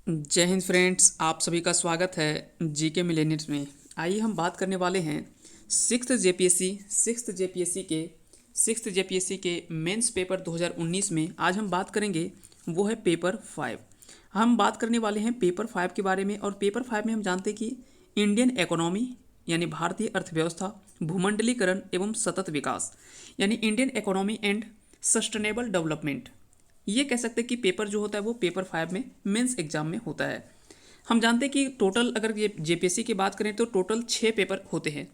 जय हिंद फ्रेंड्स, आप सभी का स्वागत है जीके मिलेनियर्स में। आइए हम बात करने वाले हैं सिक्स्थ जेपीएससी के मेंस पेपर 2019 में। आज हम बात करेंगे वो है पेपर 5। हम बात करने वाले हैं पेपर 5 के बारे में। और पेपर 5 में हम जानते हैं कि इंडियन इकोनॉमी यानी भारतीय अर्थव्यवस्था, भूमंडलीकरण एवं सतत विकास यानी Indian economy and sustainable development, ये कह सकते हैं कि पेपर जो होता है वो पेपर 5 में मेंस एग्जाम में होता है। हम जानते हैं कि टोटल अगर ये जेपीएससी की बात करें तो टोटल 6 पेपर होते हैं।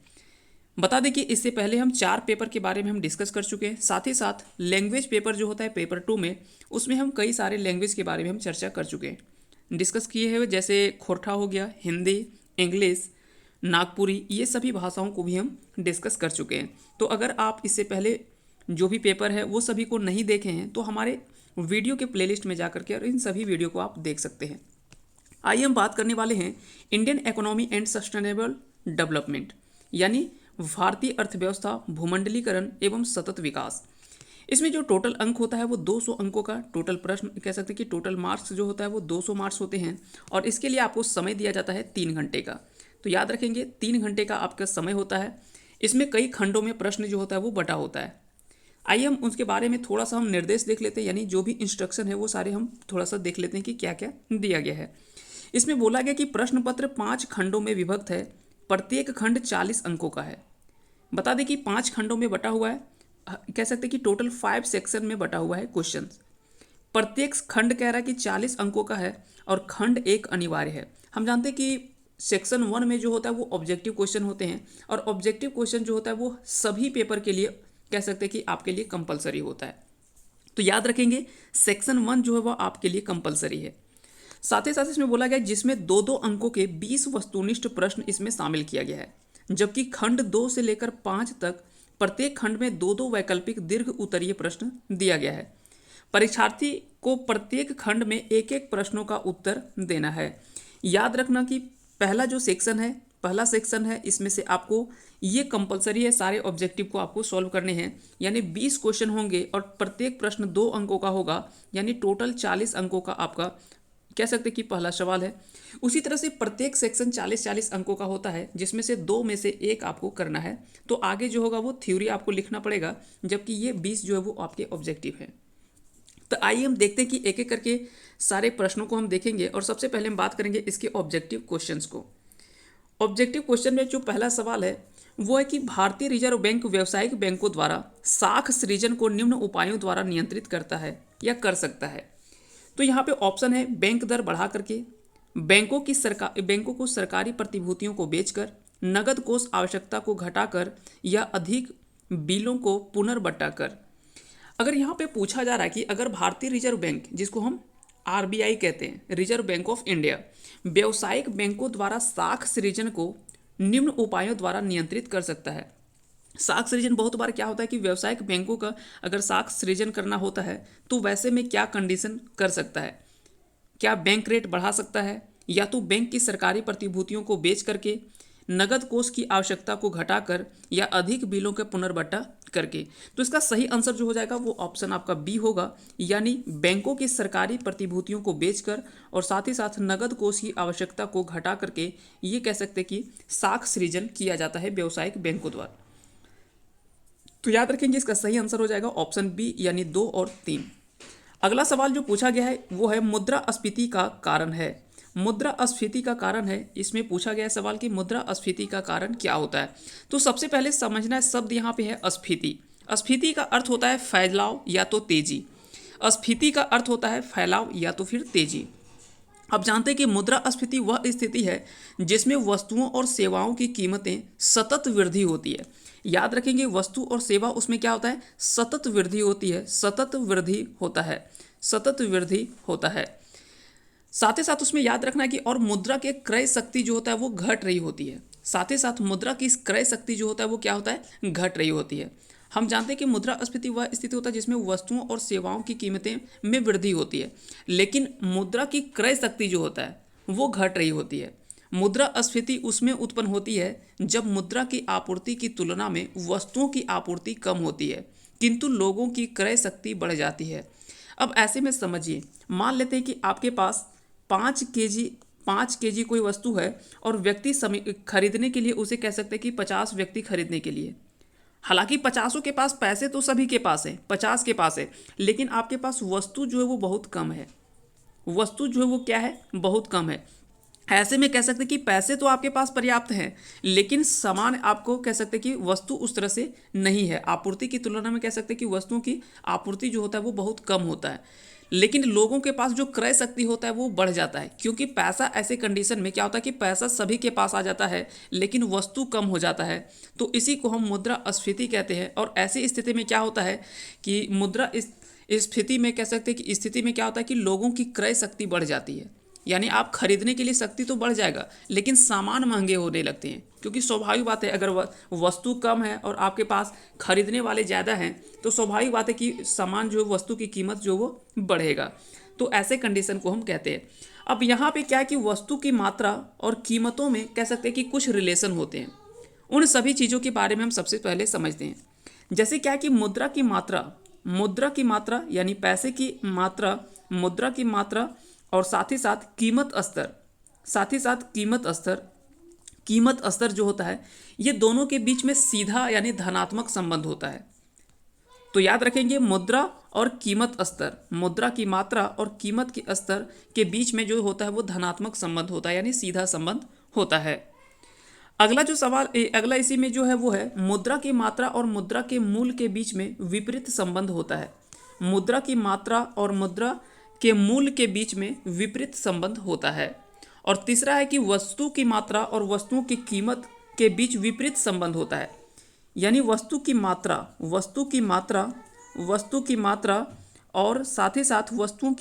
बता दें कि इससे पहले हम 4 पेपर के बारे में हम डिस्कस कर चुके हैं। साथ ही साथ लैंग्वेज पेपर जो होता है पेपर 2 में, उसमें हम कई सारे लैंग्वेज के बारे में हम चर्चा कर चुके हैं, डिस्कस किए हैं। जैसे खोरठा हो गया, हिंदी, इंग्लिश, नागपुरी, ये सभी भाषाओं को भी हम डिस्कस कर चुके हैं। तो अगर आप इससे पहले जो भी पेपर है वो सभी को नहीं देखे हैं तो हमारे वीडियो के प्लेलिस्ट में जाकर के और इन सभी वीडियो को आप देख सकते हैं। आइए हम बात करने वाले हैं Indian economy and sustainable development यानी भारतीय अर्थव्यवस्था, भूमंडलीकरण एवं सतत विकास। इसमें जो टोटल अंक होता है वो 200 अंकों का टोटल प्रश्न, कह सकते हैं कि टोटल मार्क्स जो होता है वो 200 मार्क्स होते हैं। और इसके लिए आपको समय दिया जाता है 3 घंटे का। तो याद रखेंगे 3 घंटे का आपका समय होता है। इसमें कई खंडों में प्रश्न जो होता है वो बटा होता है। आइए हम उसके बारे में थोड़ा सा हम निर्देश देख लेते हैं, यानी जो भी इंस्ट्रक्शन है वो सारे हम थोड़ा सा देख लेते हैं कि क्या क्या दिया गया है। इसमें बोला गया कि प्रश्न पत्र 5 खंडों में विभक्त है, प्रत्येक खंड 40 अंकों का है। बता दें कि 5 खंडों में बटा हुआ है, कह सकते हैं कि टोटल 5 सेक्शन में बटा हुआ है क्वेश्चन। प्रत्येक खंड कह रहा है कि 40 अंकों का है और खंड एक अनिवार्य है। हम जानते हैं कि सेक्शन 1 में जो होता है वो ऑब्जेक्टिव क्वेश्चन होते हैं, और ऑब्जेक्टिव क्वेश्चन जो होता है वो सभी पेपर के लिए कह सकते हैं कि आपके लिए कंपलसरी होता है। तो याद रखेंगे सेक्शन 1 जो है वह आपके लिए कंपलसरी है। साथ ही साथ इसमें बोला गया जिसमें 2-2 अंकों के 20 वस्तुनिष्ठ प्रश्न इसमें शामिल किया गया है, जबकि खंड 2 से लेकर 5 तक प्रत्येक खंड में 2-2 वैकल्पिक दीर्घ उत्तरीय प्रश्न दिया गया है। परीक्षार्थी को प्रत्येक खंड में एक एक प्रश्नों का उत्तर देना है। याद रखना कि पहला सेक्शन है, इसमें से आपको ये कंपलसरी है, सारे ऑब्जेक्टिव को आपको सॉल्व करने हैं। यानी 20 क्वेश्चन होंगे और प्रत्येक प्रश्न 2 अंकों का होगा, यानी टोटल 40 अंकों का आपका कह सकते हैं कि पहला सवाल है। उसी तरह से प्रत्येक सेक्शन 40-40 अंकों का होता है, जिसमें से 2 में से 1 आपको करना है। तो आगे जो होगा वो थ्योरी आपको लिखना पड़ेगा, जबकि ये 20 जो है वो आपके ऑब्जेक्टिव है। तो आइए हम देखते हैं कि एक एक करके सारे प्रश्नों को हम देखेंगे। और सबसे पहले हम बात करेंगे इसके ऑब्जेक्टिव क्वेश्चंस को। ऑब्जेक्टिव क्वेश्चन में जो पहला सवाल है वो है कि भारतीय रिजर्व बैंक व्यावसायिक बैंकों द्वारा साख सृजन को निम्न उपायों द्वारा नियंत्रित करता है या कर सकता है। तो यहाँ पे ऑप्शन है बैंक दर बढ़ा करके, बैंकों को सरकारी प्रतिभूतियों को बेचकर, नगद कोष आवश्यकता को घटाकर, या अधिक बिलों को पुनर्बट्टा कर। अगर यहाँ पे पूछा जा रहा है कि अगर भारतीय रिजर्व बैंक, जिसको हम आरबीआई कहते हैं, रिजर्व बैंक ऑफ इंडिया, व्यावसायिक बैंकों द्वारा साख सृजन को निम्न उपायों द्वारा नियंत्रित कर सकता है। साख सृजन बहुत बार क्या होता है कि व्यावसायिक बैंकों का अगर साख सृजन करना होता है तो वैसे में क्या कंडीशन कर सकता है। क्या बैंक रेट बढ़ा सकता है, या तो बैंक की सरकारी प्रतिभूतियों को बेच करके, नगद कोष की आवश्यकता को घटाकर, या अधिक बिलों के पुनर्बट्टा करके। तो इसका सही आंसर जो हो जाएगा वो ऑप्शन आपका बी होगा, यानी बैंकों की सरकारी प्रतिभूतियों को बेचकर और साथ ही साथ नगद कोष की आवश्यकता को घटा करके ये कह सकते हैं कि साख सृजन किया जाता है व्यावसायिक बैंकों द्वारा। तो याद रखेंगे इसका सही आंसर हो जाएगा ऑप्शन बी, यानी 2 और 3। अगला सवाल जो पूछा गया है वो है मुद्रास्फीति का कारण है। मुद्रास्फीति का कारण है, इसमें पूछा गया है सवाल कि मुद्रास्फीति का कारण क्या होता है। तो सबसे पहले समझना है शब्द यहाँ पे है स्फीति। स्फीति का अर्थ होता है फैलाव या तो तेजी। स्फीति का अर्थ होता है फैलाव या तो फिर तेजी। अब जानते हैं कि मुद्रास्फीति वह स्थिति है जिसमें वस्तुओं और सेवाओं की कीमतें सतत वृद्धि होती है। याद रखेंगे वस्तु और सेवा उसमें क्या होता है, सतत वृद्धि होती है, सतत वृद्धि होता है, सतत वृद्धि होता है। साथ ही साथ उसमें याद रखना है कि और मुद्रा के क्रय शक्ति जो होता है वो घट रही होती है। साथ ही साथ मुद्रा की क्रय शक्ति जो होता है वो क्या होता है, घट रही होती है। हम जानते हैं कि मुद्रास्फीति वह स्थिति होता है जिसमें वस्तुओं और सेवाओं की कीमतें में वृद्धि होती है, लेकिन मुद्रा की क्रय शक्ति जो होता है वो घट रही होती है। मुद्रास्फीति उसमें उत्पन्न होती है जब मुद्रा की आपूर्ति की तुलना में वस्तुओं की आपूर्ति कम होती है किंतु लोगों की क्रय शक्ति बढ़ जाती है। अब ऐसे में समझिए, मान लेते हैं कि आपके पास 5 केजी कोई वस्तु है और व्यक्ति खरीदने के लिए उसे कह सकते हैं कि 50 व्यक्ति खरीदने के लिए। हालांकि 50 के पास पैसे तो सभी के पास है, 50 के पास है, लेकिन आपके पास वस्तु जो है वो बहुत कम है। वस्तु जो है वो क्या है, बहुत कम है। ऐसे में कह सकते हैं कि पैसे तो आपके पास पर्याप्त हैं, लेकिन सामान आपको कह सकते हैं कि वस्तु उस तरह से नहीं है। आपूर्ति की तुलना में कह सकते हैं कि वस्तुओं की आपूर्ति जो होता है वो बहुत कम होता है, लेकिन लोगों के पास जो क्रय शक्ति होता है वो बढ़ जाता है। क्योंकि पैसा ऐसे कंडीशन में क्या होता है कि पैसा सभी के पास आ जाता है, लेकिन वस्तु कम हो जाता है। तो इसी को हम मुद्रास्फीति कहते हैं। और ऐसी स्थिति में क्या होता है कि मुद्रा इस स्थिति में कह सकते हैं कि स्थिति में क्या होता है कि लोगों की क्रय शक्ति बढ़ जाती है। यानी आप खरीदने के लिए शक्ति तो बढ़ जाएगा, लेकिन सामान महंगे होने लगते हैं। क्योंकि स्वाभाविक बात है, अगर वस्तु कम है और आपके पास खरीदने वाले ज़्यादा हैं तो स्वाभाविक बात है कि सामान जो वस्तु की कीमत जो वो बढ़ेगा। तो ऐसे कंडीशन को हम कहते हैं। अब यहाँ पे क्या है कि वस्तु की मात्रा और कीमतों में कह सकते हैं कि कुछ रिलेशन होते हैं। उन सभी चीज़ों के बारे में हम सबसे पहले समझते हैं। जैसे क्या है कि मुद्रा की मात्रा यानी पैसे की मात्रा, मुद्रा की मात्रा और साथ ही साथ कीमत स्तर जो होता है, ये दोनों के बीच में सीधा यानी धनात्मक संबंध होता है। तो याद रखेंगे, मुद्रा की मात्रा और कीमत के स्तर के बीच में जो होता है वो धनात्मक संबंध होता है, यानी सीधा संबंध होता है। अगला इसी में जो है वो है मुद्रा की मात्रा और मुद्रा के मूल्य के बीच में विपरीत संबंध होता है। मुद्रा की मात्रा और मुद्रा के मूल्य के बीच में विपरीत संबंध होता है। और तीसरा है कि वस्तु की मात्रा और वस्तुओं की कीमत के बीच विपरीत संबंध होता है। यानी वस्तु की मात्रा और साथ ही साथ वस्तुओं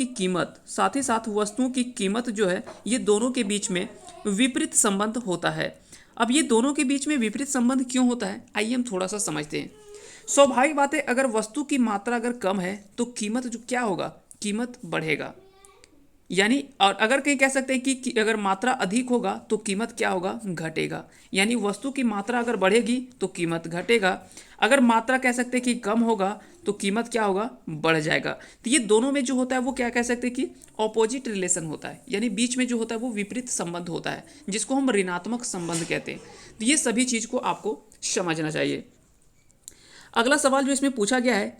की कीमत जो है, ये दोनों के बीच में विपरीत संबंध होता है। अब ये दोनों के बीच में विपरीत संबंध क्यों होता है, आइए हम थोड़ा सा समझते हैं। स्वाभाविक बात है, अगर वस्तु की मात्रा अगर कम है तो कीमत जो क्या होगा, कीमत बढ़ेगा। यानी और अगर कहीं कह सकते हैं कि अगर मात्रा अधिक होगा तो कीमत क्या होगा, घटेगा। यानी वस्तु की मात्रा अगर बढ़ेगी तो कीमत घटेगा, अगर मात्रा कह सकते हैं कि कम होगा तो कीमत क्या होगा, बढ़ जाएगा। तो ये दोनों में जो होता है वो क्या कह सकते हैं कि ऑपोजिट रिलेशन होता है, यानी बीच में जो होता है वो विपरीत संबंध होता है, जिसको हम ऋणात्मक संबंध कहते हैं। तो ये सभी चीज़ को आपको समझना चाहिए। अगला सवाल जो इसमें पूछा गया है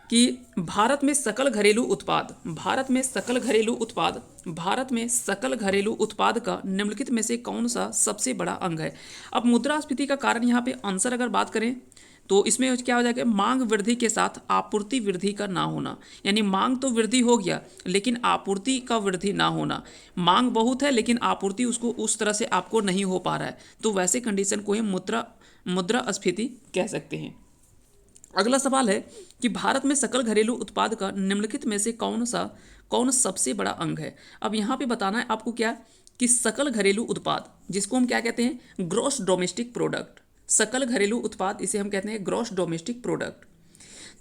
कि भारत में सकल घरेलू उत्पाद का निम्नलिखित में से कौन सा सबसे बड़ा अंग है। अब मुद्रास्फीति का कारण यहाँ पे आंसर अगर बात करें तो इसमें क्या हो जाएगा, मांग वृद्धि के साथ आपूर्ति वृद्धि का ना होना। यानी मांग तो वृद्धि हो गया लेकिन आपूर्ति का वृद्धि ना होना। मांग बहुत है लेकिन आपूर्ति उसको उस तरह से आपको नहीं हो पा रहा है, तो वैसे कंडीशन को हम मुद्रास्फीति कह सकते हैं। अगला सवाल है कि भारत में सकल घरेलू उत्पाद का निम्नलिखित में से कौन सबसे बड़ा अंग है। अब यहाँ पे बताना है आपको क्या कि सकल घरेलू उत्पाद, जिसको हम क्या कहते हैं, ग्रॉस डोमेस्टिक प्रोडक्ट। सकल घरेलू उत्पाद, इसे हम कहते हैं ग्रॉस डोमेस्टिक प्रोडक्ट।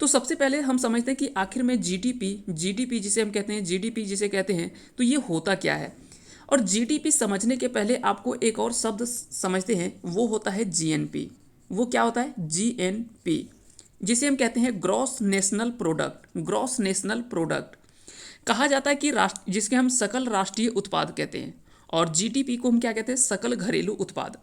तो सबसे पहले हम समझते हैं कि आखिर में जीडीपी जिसे हम कहते हैं, जीडीपी जिसे कहते हैं, तो ये होता क्या है। और जीडीपी समझने के पहले आपको एक और शब्द समझते हैं, वो होता है जीएनपी। वो क्या होता है, जीएनपी, जिसे हम कहते हैं ग्रॉस नेशनल प्रोडक्ट। कहा जाता है कि जिसके हम सकल राष्ट्रीय उत्पाद कहते हैं, और जीडीपी को हम क्या कहते हैं, सकल घरेलू उत्पाद।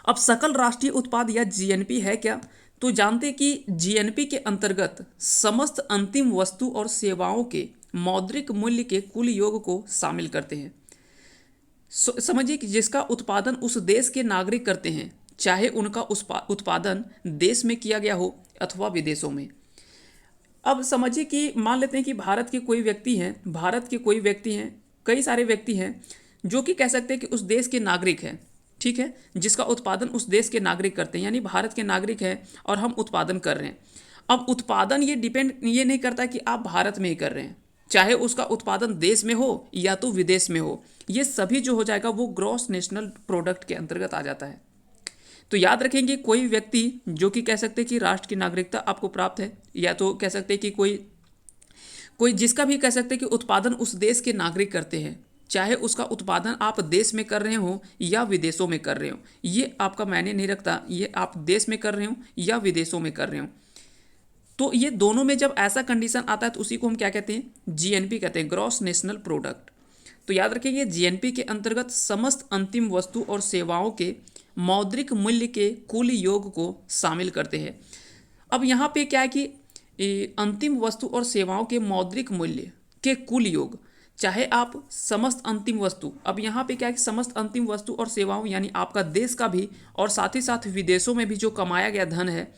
अब सकल राष्ट्रीय उत्पाद या जीएनपी है क्या, तो जानते कि जीएनपी के अंतर्गत समस्त अंतिम वस्तु और सेवाओं के मौद्रिक मूल्य के कुल योग को शामिल करते हैं। समझिए कि जिसका उत्पादन उस देश के नागरिक करते हैं, चाहे उनका उत्पादन देश में किया गया हो अथवा विदेशों में। अब समझिए कि मान लेते हैं कि भारत के कोई व्यक्ति हैं, कई सारे व्यक्ति हैं जो कि कह सकते हैं कि उस देश के नागरिक हैं, ठीक है, जिसका उत्पादन उस देश के नागरिक करते हैं, यानी भारत के नागरिक हैं और हम उत्पादन कर रहे हैं। अब उत्पादन ये नहीं करता कि आप भारत में ही कर रहे हैं, चाहे उसका उत्पादन देश में हो या तो विदेश में हो, ये सभी जो हो जाएगा वो ग्रॉस नेशनल प्रोडक्ट के अंतर्गत आ जाता है। तो याद रखेंगे, कोई व्यक्ति जो कि कह सकते हैं कि राष्ट्र की नागरिकता आपको प्राप्त है, या तो कह सकते हैं कि कोई जिसका भी कह सकते हैं कि उत्पादन उस देश के नागरिक करते हैं, चाहे उसका उत्पादन आप देश में कर रहे हो या विदेशों में कर रहे हो, ये आपका मायने नहीं रखता, ये आप देश में कर रहे हो या विदेशों में कर रहे हो। तो ये दोनों में जब ऐसा कंडीशन आता है तो उसी को हम क्या कहते हैं, जीएनपी कहते हैं, ग्रॉस नेशनल प्रोडक्ट। तो याद रखेंगे जीएनपी के अंतर्गत समस्त अंतिम वस्तु और सेवाओं के मौद्रिक मूल्य के कुल योग को शामिल करते हैं। अब यहाँ पे क्या है कि अंतिम वस्तु और सेवाओं के मौद्रिक मूल्य के कुल योग, चाहे आप समस्त अंतिम वस्तु, अब यहाँ पे क्या है कि समस्त अंतिम वस्तु और सेवाओं यानी आपका देश का भी और साथ ही साथ विदेशों में भी जो कमाया गया धन है,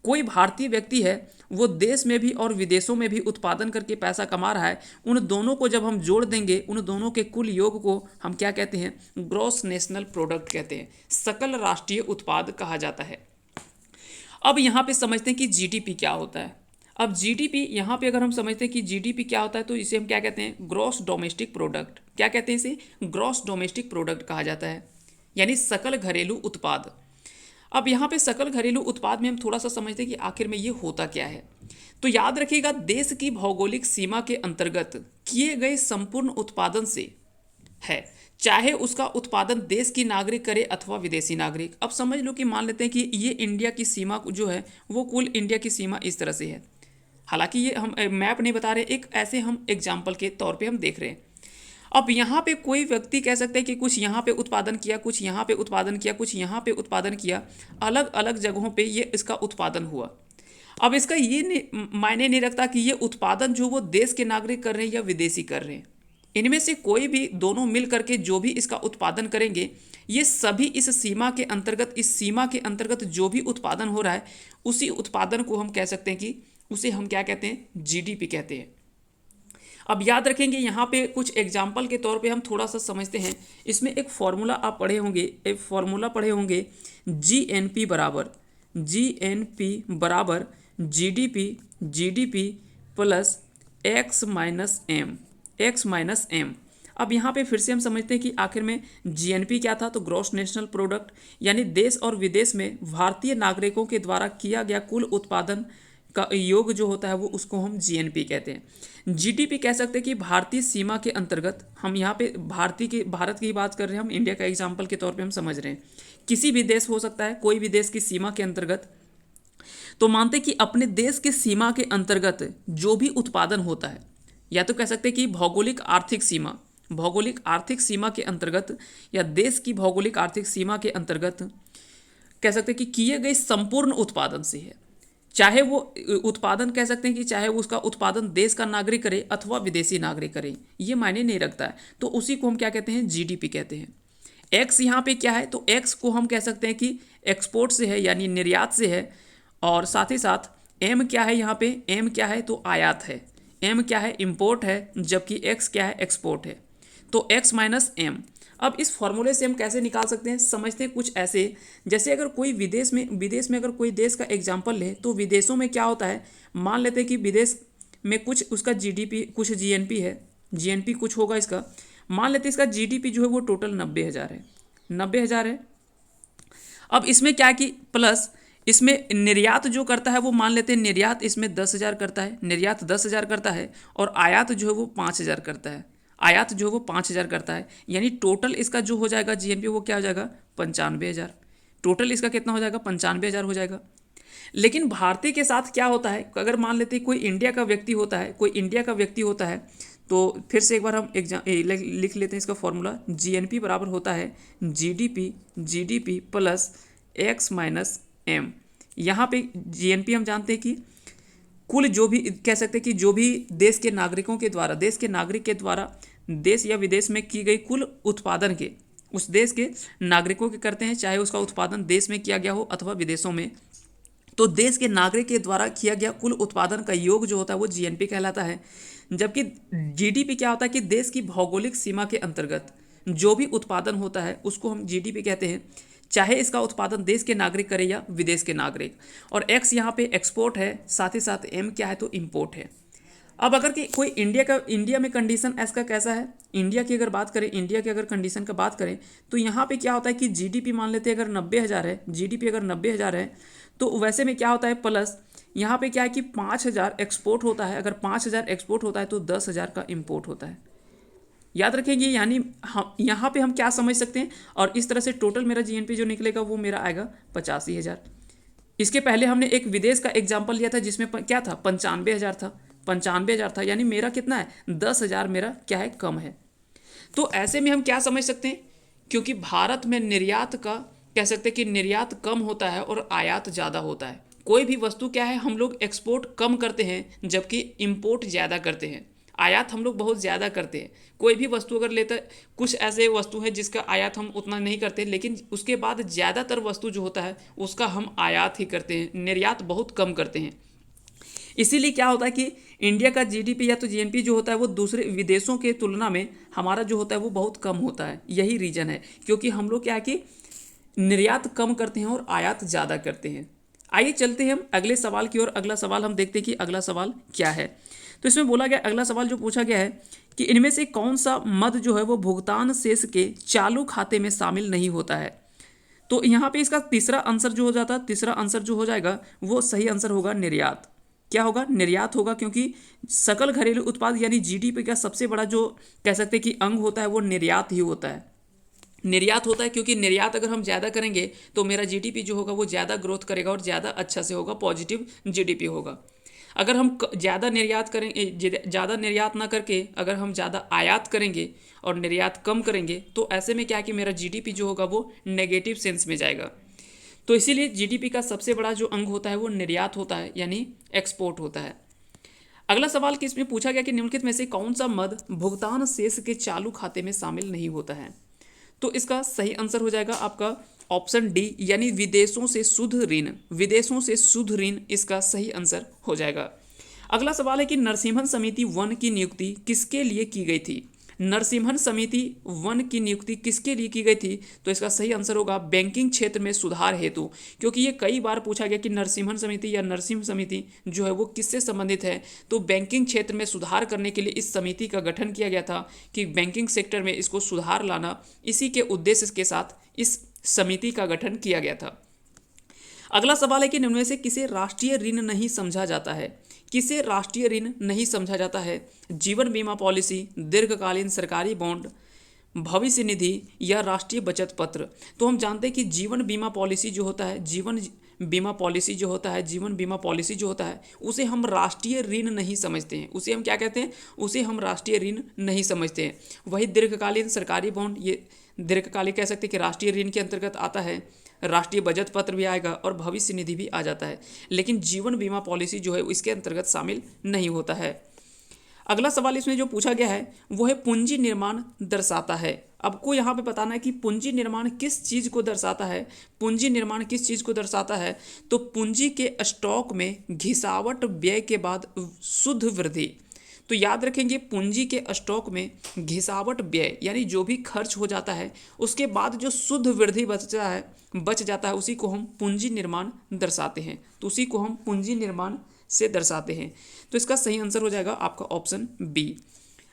कोई भारतीय व्यक्ति है वो देश में भी और विदेशों में भी उत्पादन करके पैसा कमा रहा है, उन दोनों को जब हम जोड़ देंगे, उन दोनों के कुल योग को हम क्या कहते हैं, ग्रॉस नेशनल प्रोडक्ट कहते हैं, सकल राष्ट्रीय उत्पाद कहा जाता है। अब यहाँ पे समझते हैं कि जीडीपी क्या होता है। अब जीडीपी यहाँ पे अगर हम समझते हैं कि जीडीपी क्या होता है तो इसे हम क्या कहते हैं, ग्रॉस डोमेस्टिक प्रोडक्ट। क्या कहते हैं इसे, ग्रॉस डोमेस्टिक प्रोडक्ट कहा जाता है, यानी सकल घरेलू उत्पाद। अब यहाँ पे सकल घरेलू उत्पाद में हम थोड़ा सा समझते हैं कि आखिर में ये होता क्या है। तो याद रखिएगा, देश की भौगोलिक सीमा के अंतर्गत किए गए संपूर्ण उत्पादन से है, चाहे उसका उत्पादन देश की नागरिक करे अथवा विदेशी नागरिक। अब समझ लो कि मान लेते हैं कि ये इंडिया की सीमा जो है वो कुल इंडिया की सीमा इस तरह से है। हालांकि ये हम मैप नहीं बता रहे, एक ऐसे हम एग्जाम्पल के तौर पे हम देख रहे हैं। अब यहाँ पे कोई व्यक्ति कह सकता है कि कुछ यहाँ पे उत्पादन किया, कुछ यहाँ पे उत्पादन किया, कुछ यहाँ पे उत्पादन किया, अलग अलग जगहों पे ये इसका उत्पादन हुआ। अब इसका ये मायने नहीं रखता कि ये उत्पादन जो वो देश के नागरिक कर रहे हैं या विदेशी कर रहे हैं, इनमें से कोई भी दोनों मिल करके जो भी इसका उत्पादन करेंगे, ये सभी इस सीमा के अंतर्गत, इस सीमा के अंतर्गत जो भी उत्पादन हो रहा है उसी उत्पादन को हम कह सकते हैं कि उसे हम क्या कहते हैं, जीडीपी कहते हैं। अब याद रखेंगे यहाँ पे कुछ एग्जाम्पल के तौर पे हम थोड़ा सा समझते हैं। इसमें एक फॉर्मूला आप पढ़े होंगे, एक फॉर्मूला पढ़े होंगे, जीएनपी बराबर GDP plus X minus M. अब यहाँ पे फिर से हम समझते हैं कि आखिर में जीएनपी क्या था, तो ग्रॉस नेशनल प्रोडक्ट, यानी देश और विदेश में भारतीय नागरिकों के द्वारा किया गया कुल उत्पादन का योग जो होता है वो उसको हम जीएनपी कहते हैं। जीडीपी कह सकते हैं कि भारतीय सीमा के अंतर्गत, हम यहाँ पे भारत की बात कर रहे हैं, हम इंडिया का एग्जाम्पल के तौर पे हम समझ रहे हैं, किसी भी देश हो सकता है, कोई भी देश की सीमा के अंतर्गत, तो मानते कि अपने देश के सीमा के अंतर्गत जो भी उत्पादन होता है, या तो कह सकते हैं कि भौगोलिक आर्थिक सीमा के अंतर्गत या देश की भौगोलिक आर्थिक सीमा के अंतर्गत कह सकते हैं कि किए गए संपूर्ण उत्पादन से है, चाहे वो उत्पादन कह सकते हैं कि चाहे वो उसका उत्पादन देश का नागरिक करे अथवा विदेशी नागरिक करे, ये मायने नहीं रखता है, तो उसी को हम क्या कहते हैं, जीडीपी कहते हैं। एक्स यहाँ पे क्या है, तो एक्स को हम कह सकते हैं कि एक्सपोर्ट से है यानी निर्यात से है, और साथ ही साथ एम क्या है, यहाँ पे एम क्या है, तो आयात है, एम क्या है, इम्पोर्ट है, जबकि एक्स क्या है, एक्सपोर्ट है, तो एक्स माइनस एम। अब इस फॉर्मूले से हम कैसे निकाल सकते हैं, समझते हैं कुछ ऐसे, जैसे अगर कोई विदेश में अगर कोई देश का एग्जाम्पल ले, तो विदेशों में क्या होता है, मान लेते हैं कि विदेश में कुछ उसका जीडीपी, कुछ जीएनपी है, जीएनपी कुछ होगा इसका, मान लेते हैं इसका जीडीपी जो है वो टोटल 90,000 है, 90,000 है। अब इसमें क्या है कि प्लस इसमें निर्यात जो करता है वो मान लेते हैं निर्यात इसमें 10,000 करता है, निर्यात 10,000 करता है, और आयात जो है वो 5,000 करता है, आयात जो वो 5,000 करता है, यानी टोटल इसका जो हो जाएगा जीएनपी वो क्या हो जाएगा, 95,000। टोटल इसका कितना हो जाएगा, 95,000 हो जाएगा। लेकिन भारतीय के साथ क्या होता है, अगर मान लेते हैं कोई इंडिया का व्यक्ति होता है, तो फिर से एक बार हम लिख लेते हैं इसका फॉर्मूला, जीएनपी बराबर होता है GDP plus X minus M. यहाँ पे जीएनपी हम जानते हैं कि कुल जो भी कह सकते हैं कि जो भी देश के नागरिक के द्वारा देश या विदेश में की गई कुल उत्पादन के, उस देश के नागरिकों के करते हैं, चाहे उसका उत्पादन देश में किया गया हो अथवा विदेशों में, तो देश के नागरिक के द्वारा किया गया कुल उत्पादन का योग जो होता है वो जीएनपी कहलाता है। जबकि जीडीपी क्या होता है कि देश की भौगोलिक सीमा के अंतर्गत जो भी उत्पादन होता है उसको हम जीडीपी कहते हैं, चाहे इसका उत्पादन देश के नागरिक करे या विदेश के नागरिक। और एक्स यहाँ पे एक्सपोर्ट है, साथ ही साथ एम क्या है, तो इम्पोर्ट है। अब अगर कि कोई इंडिया में कंडीशन एस का कैसा है, इंडिया की अगर बात करें, इंडिया की अगर कंडीशन का बात करें, तो यहाँ पे क्या होता है कि जीडीपी मान लेते हैं अगर 90,000 है, जीडीपी अगर 90,000 है, तो वैसे में क्या होता है प्लस यहाँ पे क्या है कि 5,000 एक्सपोर्ट होता है, अगर 5,000 एक्सपोर्ट होता है तो 10,000 का इम्पोर्ट होता है। याद रखेंगे, यानी हम यहाँ पे हम क्या समझ सकते हैं, और इस तरह से टोटल मेरा जीएनपी जो निकलेगा वो मेरा आएगा 85,000। इसके पहले हमने एक विदेश का एग्जाम्पल लिया था जिसमें क्या था, 95,000 था, 95,000 था, यानी मेरा कितना है, 10,000 मेरा क्या है, कम है। तो ऐसे में हम क्या समझ सकते हैं, क्योंकि भारत में निर्यात का कह सकते हैं कि निर्यात कम होता है और आयात ज़्यादा होता है। कोई भी वस्तु क्या है, हम लोग एक्सपोर्ट कम करते हैं जबकि इंपोर्ट ज़्यादा करते हैं। आयात हम लोग बहुत ज़्यादा करते हैं। कोई भी वस्तु अगर लेते, कुछ ऐसे वस्तु है जिसका आयात हम उतना नहीं करते, लेकिन उसके बाद ज़्यादातर वस्तु जो होता है उसका हम आयात ही करते हैं, निर्यात बहुत कम करते हैं। इसीलिए क्या होता है कि इंडिया का जीडीपी या तो जीएनपी जो होता है वो दूसरे विदेशों के तुलना में हमारा जो होता है वो बहुत कम होता है। यही रीज़न है, क्योंकि हम लोग क्या है कि निर्यात कम करते हैं और आयात ज़्यादा करते हैं। आइए चलते हैं हम अगले सवाल की ओर। अगला सवाल हम देखते हैं कि अगला सवाल क्या है। तो इसमें बोला गया, अगला सवाल जो पूछा गया है कि इनमें से कौन सा मद जो है वो भुगतान शेष के चालू खाते में शामिल नहीं होता है। तो यहाँ पे इसका तीसरा आंसर जो हो जाता है, तीसरा आंसर जो हो जाएगा वो सही आंसर होगा निर्यात। क्या होगा, निर्यात होगा, क्योंकि सकल घरेलू उत्पाद यानी जीडीपी का सबसे बड़ा जो कह सकते हैं कि अंग होता है वो निर्यात ही होता है। निर्यात होता है क्योंकि निर्यात अगर हम ज़्यादा करेंगे तो मेरा जीडीपी जो होगा वो ज़्यादा ग्रोथ करेगा और ज़्यादा अच्छा से होगा, पॉजिटिव जीडीपी होगा। अगर हम ज़्यादा निर्यात करेंगे, ज़्यादा निर्यात ना करके अगर हम ज़्यादा आयात करेंगे और निर्यात कम करेंगे तो ऐसे में क्या है कि मेरा जीडीपी जो होगा वो नेगेटिव सेंस में जाएगा। तो इसीलिए जीडीपी का सबसे बड़ा जो अंग होता है वो निर्यात होता है, यानी एक्सपोर्ट होता है। अगला सवाल कि इसमें पूछा गया कि निम्नलिखित में से कौन सा मद भुगतान शेष के चालू खाते में शामिल नहीं होता है। तो इसका सही आंसर हो जाएगा आपका ऑप्शन डी, यानी विदेशों से शुद्ध ऋण। विदेशों से शुद्ध ऋण इसका सही आंसर हो जाएगा। अगला सवाल है कि नरसिम्हन समिति वन की नियुक्ति किसके लिए की गई थी। नरसिम्हन समिति वन की नियुक्ति किसके लिए की गई थी। तो इसका सही आंसर होगा बैंकिंग क्षेत्र में सुधार हेतु, क्योंकि ये कई बार पूछा गया कि नरसिम्हन समिति या नरसिम्ह समिति जो है वो किससे संबंधित है। तो बैंकिंग क्षेत्र में सुधार करने के लिए इस समिति का गठन किया गया था कि बैंकिंग सेक्टर में इसको सुधार लाना, इसी के उद्देश्य के साथ इस समिति का गठन किया गया था। अगला सवाल है कि निम्न में से किसे राष्ट्रीय ऋण नहीं समझा जाता है। किसे राष्ट्रीय ऋण नहीं समझा जाता है। जीवन बीमा पॉलिसी, दीर्घकालीन सरकारी बॉन्ड, भविष्य निधि या राष्ट्रीय बचत पत्र। तो हम जानते हैं कि जीवन बीमा पॉलिसी जो होता है, जीवन बीमा पॉलिसी जो होता है, जीवन बीमा पॉलिसी जो होता है उसे हम राष्ट्रीय ऋण नहीं समझते हैं। उसे हम क्या कहते हैं, उसे हम राष्ट्रीय ऋण नहीं समझते हैं। वही दीर्घकालीन सरकारी बॉन्ड, ये दीर्घकालिक कह सकते हैं कि राष्ट्रीय ऋण के अंतर्गत आता है। राष्ट्रीय बचत पत्र भी आएगा और भविष्य निधि भी आ जाता है, लेकिन जीवन बीमा पॉलिसी जो है इसके अंतर्गत शामिल नहीं होता है। अगला सवाल इसमें जो पूछा गया है वो है पूंजी निर्माण दर्शाता है। आपको यहाँ पे बताना है कि पूंजी निर्माण किस चीज़ को दर्शाता है। पूंजी निर्माण किस चीज़ को दर्शाता है, तो पूंजी के स्टॉक में घिसावट व्यय के बाद शुद्ध वृद्धि। तो याद रखेंगे पूंजी के स्टॉक में घिसावट व्यय यानी जो भी खर्च हो जाता है उसके बाद जो शुद्ध वृद्धि बच जाता है उसी को हम पूंजी निर्माण दर्शाते हैं। तो उसी को हम पूंजी निर्माण से दर्शाते हैं। तो इसका सही आंसर हो जाएगा आपका ऑप्शन बी।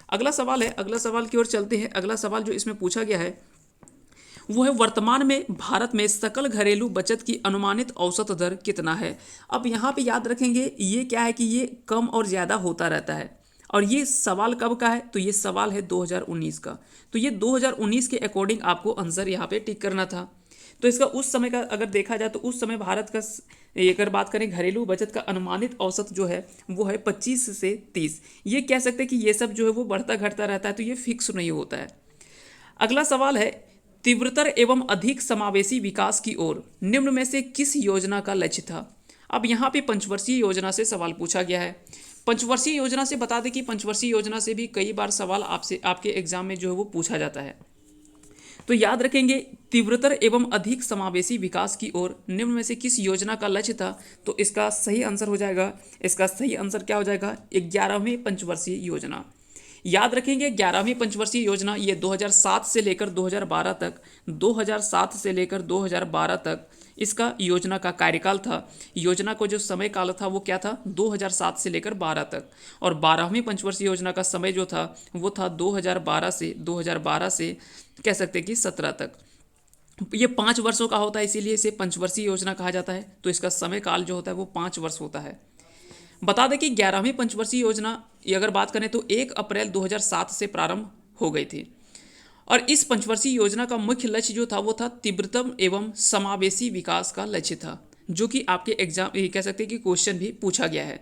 अगला सवाल है, अगला सवाल की ओर चलते हैं। अगला सवाल जो इसमें पूछा गया है वो है वर्तमान में भारत में सकल घरेलू बचत की अनुमानित औसत दर कितना है। अब यहाँ पे याद रखेंगे ये क्या है कि ये कम और ज़्यादा होता रहता है। और ये सवाल कब का है, तो ये सवाल है 2019 का। तो ये 2019 के अकॉर्डिंग आपको आंसर यहाँ पे टिक करना था। तो इसका उस समय का अगर देखा जाए तो उस समय भारत का अगर बात करें घरेलू बचत का अनुमानित औसत जो है वो है 25 से 30। ये कह सकते हैं कि ये सब जो है वो बढ़ता घटता रहता है, तो ये फिक्स नहीं होता है। अगला सवाल है तीव्रतर एवं अधिक समावेशी विकास की ओर निम्न में से किस योजना का लक्ष्य था। अब यहाँ पे पंचवर्षीय योजना से सवाल पूछा गया है। पंचवर्षीय योजना से बता दें कि पंचवर्षीय योजना से भी कई बार सवाल आपसे आपके एग्जाम में जो है वो पूछा जाता है। तो याद रखेंगे तीव्रतर एवं अधिक समावेशी विकास की ओर निम्न में से किस योजना का लक्ष्य था। तो इसका सही आंसर हो जाएगा, इसका सही आंसर क्या हो जाएगा, 11वीं पंचवर्षीय योजना। याद रखेंगे 11वीं पंचवर्षीय योजना ये 2007 से लेकर 2012 तक, 2007 से लेकर 2012 तक इसका योजना का कार्यकाल था। योजना को जो समय काल था वो क्या था, 2007 से लेकर 12 तक। और 12वीं पंचवर्षीय योजना का समय जो था वो था 2012 से कह सकते हैं कि 17 तक। ये 5 वर्षों का होता है, इसीलिए इसे पंचवर्षीय योजना कहा जाता है। तो इसका समय काल जो होता है वो 5 वर्ष होता है। बता दें कि 11वीं पंचवर्षीय योजना ये अगर बात करें तो 1 अप्रैल 2007 से प्रारंभ हो गई थी। और इस पंचवर्षीय योजना का मुख्य लक्ष्य जो था वो था तीव्रतम एवं समावेशी विकास का लक्ष्य था, जो कि आपके एग्जाम कह सकते हैं कि क्वेश्चन भी पूछा गया है।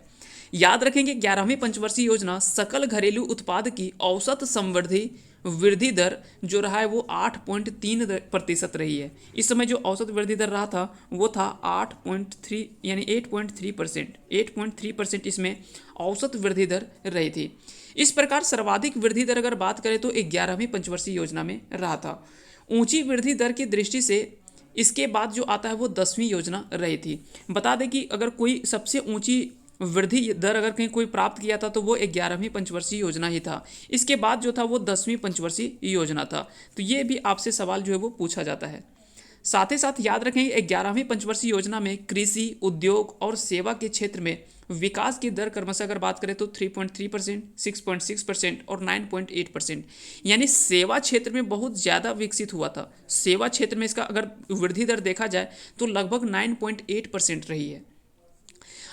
याद रखेंगे 11वीं पंचवर्षीय योजना सकल घरेलू उत्पाद की औसत समृद्धि वृद्धि दर जो रहा है वो 8.3% रही है। इस समय जो औसत वृद्धि दर रहा था वो था 8.3 यानी 8.3%। 8.3% इसमें औसत वृद्धि दर रही थी। इस प्रकार सर्वाधिक वृद्धि दर अगर बात करें तो 11वीं पंचवर्षीय योजना में रहा था। ऊंची वृद्धि दर की दृष्टि से इसके बाद जो आता है वो 10वीं योजना रही थी। बता दें कि अगर कोई सबसे ऊंची वृद्धि दर अगर कहीं कोई प्राप्त किया था तो वो 11वीं पंचवर्षीय योजना ही था। इसके बाद जो था वो 10वीं पंचवर्षीय योजना था। तो ये भी आपसे सवाल जो है वो पूछा जाता है। साथ ही साथ याद रखें 11वीं पंचवर्षीय योजना में कृषि, उद्योग और सेवा के क्षेत्र में विकास की दर क्रमशः अगर बात करें तो 3.3%, 6.6% और 9.8%, यानी सेवा क्षेत्र में बहुत ज़्यादा विकसित हुआ था। सेवा क्षेत्र में इसका अगर वृद्धि दर देखा जाए तो लगभग 9.8% रही है।